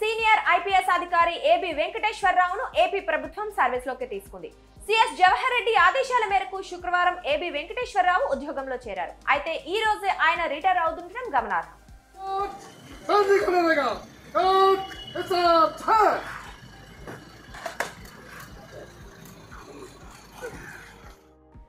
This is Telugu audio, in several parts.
సీనియర్ ఐపీఎస్ అధికారి ఏబి వెంకటేశ్వరరావును ఏపీ ప్రభుత్వం సర్వీస్లోకి తీసుకుంది. సిఎస్ జవహర్ రెడ్డి ఆదేశాల మేరకు శుక్రవారం ఏబి వెంకటేశ్వరరావు ఉద్యోగంలో చేరారు. అయితే ఈ రోజే ఆయన రిటైర్ అవుతుండడం గమనార్హం.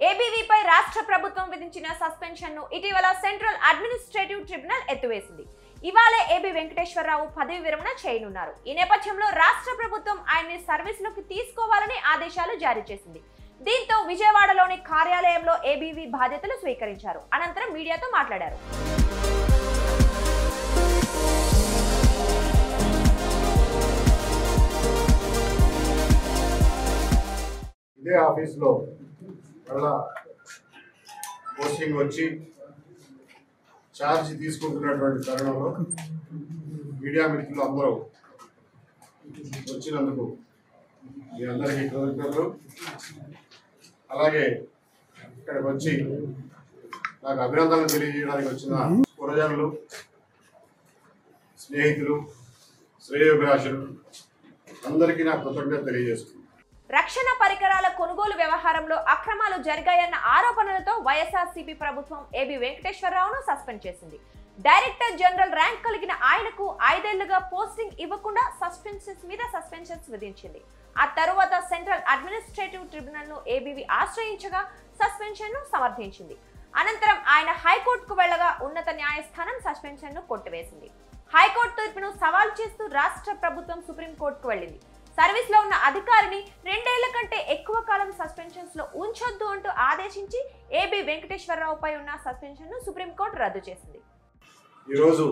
ఏబీవీపై రాష్ట్ర ప్రభుత్వం విధించిన సస్పెన్షన్ ను ఇటీవల సెంట్రల్ అడ్మినిస్ట్రేటివ్ ట్రిబ్యునల్ ఎత్తివేసింది. ఇవాళ ఏబి వెంకటేశ్వరరావు పదవి విరమణ చేయనున్నారు. ఈ నేపథ్యంలో రాష్ట్ర ప్రభుత్వం ఆయన్ని సర్వీసులోకి తీసుకోవాలని ఆదేశాలు జారీ చేసింది. దీంతో విజయవాడలోని కార్యాలయంలో ఏబీవీ బాధ్యతలు స్వీకరించారు. అనంతరం మీడియాతో మాట్లాడారు. ఇదే ఆఫీస్లో మళ్ళా పోస్టింగ్ వచ్చి ఛార్జ్ తీసుకుంటున్నటువంటి తరుణంలో మీడియా మిత్రులు అందరూ వచ్చినందుకు మీ అందరికీ కృతజ్ఞతలు. అలాగే ఇక్కడికి వచ్చి నాకు అభినందనలు తెలియజేయడానికి వచ్చిన పురజనులు, స్నేహితులు, శ్రేయోభిలాషులు అందరికీ నా కృతజ్ఞత తెలియజేస్తున్నాను. రక్షణ పరికరాల కొనుగోలు వ్యవహారంలో అక్రమాలు జరిగాయన్న ఆరోపణలతో వైఎస్ఆర్సీపీ ప్రభుత్వం ఏబి వెంకటేశ్వరరావును సస్పెండ్ చేసింది. డైరెక్టర్ జనరల్ ర్యాంక్ కలిగిన ఆయనకు 5 ఏళ్లుగా పోస్టింగ్ ఇవ్వకుండా సస్పెన్షన్స్ విధించింది. ఆ తరువాత సెంట్రల్ అడ్మినిస్ట్రేటివ్ ట్రిబ్యునల్ ను ఏబీవీ ఆశ్రయించగా సస్పెన్షన్ ను సమర్థించింది. అనంతరం ఆయన హైకోర్టుకు వెళ్లగా ఉన్నత న్యాయస్థానం సస్పెన్షన్ ను కొట్టివేసింది. హైకోర్టు తీర్పును సవాల్ చేస్తూ రాష్ట్ర ప్రభుత్వం సుప్రీంకోర్టుకు వెళ్లింది. సర్వీస్ లో ఉన్న అధికారిని 2 ఏళ్ల కంటే ఎక్కువ కాలం సస్పెన్షన్స్ లో ఉంచొద్దు అంటూ ఆదేశించి ఏబి వెంకటేశ్వరరావుపై ఉన్న సస్పెన్షన్ ను సుప్రీంకోర్టు రద్దు చేసింది. ఈరోజు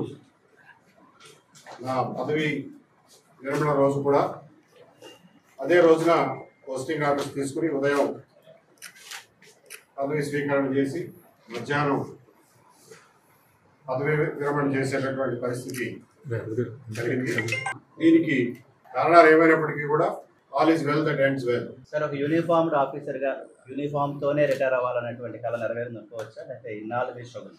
నా పదవి విరమణ రోజు కూడా అదే రోజున పోస్టింగ్ ఆర్డర్స్ తీసుకుని ఉదయం పదవి స్వీకరణ చేసి మధ్యాహ్నం పదవి విరమణ చేసేటటువంటి పరిస్థితి జరిగింది. దీనికి కారణాలు ఏమైనప్పటికీ కూడా all is well that ends well. Sir, ఒక యూనిఫామ్డ్ ఆఫీసర్ గా యూనిఫామ్ తోనే రిటైర్ అవ్వాలనేటువంటి కళ నెరవేరుకోవచ్చా, లేకపోతే ఇన్నాళ్ళు స్ట్రగుల్?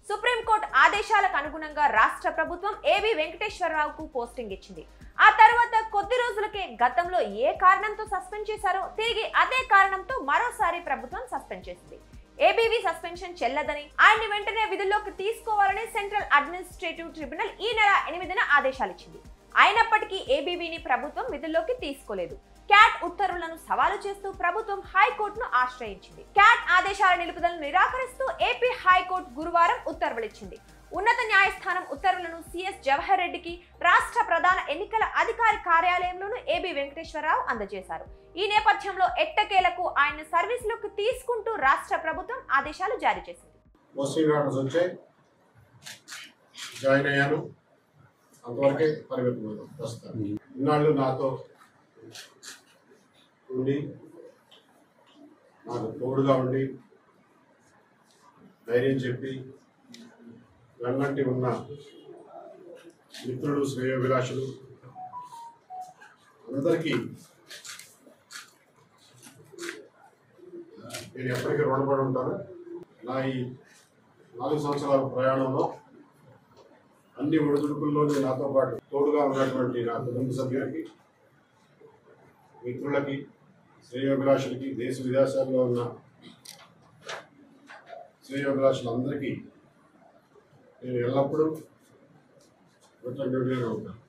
సుప్రీంకోర్టు ఆదేశాలకు అనుగుణంగా రాష్ట్ర ప్రభుత్వం ఏబి వెంకటేశ్వరరావుకు పోస్టింగ్ ఇచ్చింది. ఆ తర్వాత కొద్ది రోజులకే గతంలో ఏ కారణంతో సస్పెండ్ చేశారో తిరిగి అదే కారణంతో మరోసారి ప్రభుత్వం సస్పెండ్ చేసింది. ఏబీవీ సస్పెన్షన్ చెల్లదని, ఆయన్ని వెంటనే విధుల్లోకి తీసుకోవాలని సెంట్రల్ అడ్మినిస్ట్రేటివ్ ట్రిబ్యునల్ ఈ నెల 8న ఆదేశాలిచ్చింది. అయినప్పటికీ ఏబీవీని ప్రభుత్వం విధుల్లోకి తీసుకోలేదు. క్యాట్ ఉత్తర్వులను సవాలు చేస్తూ ప్రభుత్వం హైకోర్టును ఆశ్రయించింది. క్యాట్ ఆదేశాల నిలుపుదలను నిరాకరిస్తూ ఏపీ హైకోర్టు గురువారం ఉత్తర్వులిచ్చింది. ఉన్నత న్యాయస్థానం ఉత్తర్వులను సిఎస్ జవహర్ రెడ్డికి రాష్ట్ర ప్రధాన ఎన్నికల అధికారి కార్యాలయంలోనూ ఏబి వెంకటేశ్వరరావు అందజేశారు. ఈ నేపథ్యంలో ఎట్టకేలకు ఆయన సర్వీసులోకి తీసుకుంటూ రాష్ట్ర ప్రభుత్వం ఆదేశాలు జారీ చేసింది. పోస్టింగ్ ఆర్డర్స్ వచ్చాయి, జాయిన్ అయ్యాను, అంతవరకే పరిమితమైన ప్రస్తుతం. ఇన్నాళ్ళు నాతో ఉండి నాకు తోడుగా ఉండి ధైర్యం చెప్పి వెన్నంటి ఉన్న మిత్రులు, శ్రేయోభిలాషులు అందరికీ నేను ఎప్పటికీ రుణపడి ఉంటాను. నా ఈ 4 సంవత్సరాల ప్రయాణంలో అన్ని ఒడిదుడుకుల్లోనే నాతో పాటు తోడుగా ఉన్నటువంటి నా కుటుంబ సభ్యులకి, మిత్రులకి, శ్రేయోభిలాషులకి, దేశ విదేశాల్లో ఉన్న శ్రేయోభిలాషులందరికీ నేను ఎల్లప్పుడూ కృతజ్ఞుడిగా ఉంటాను.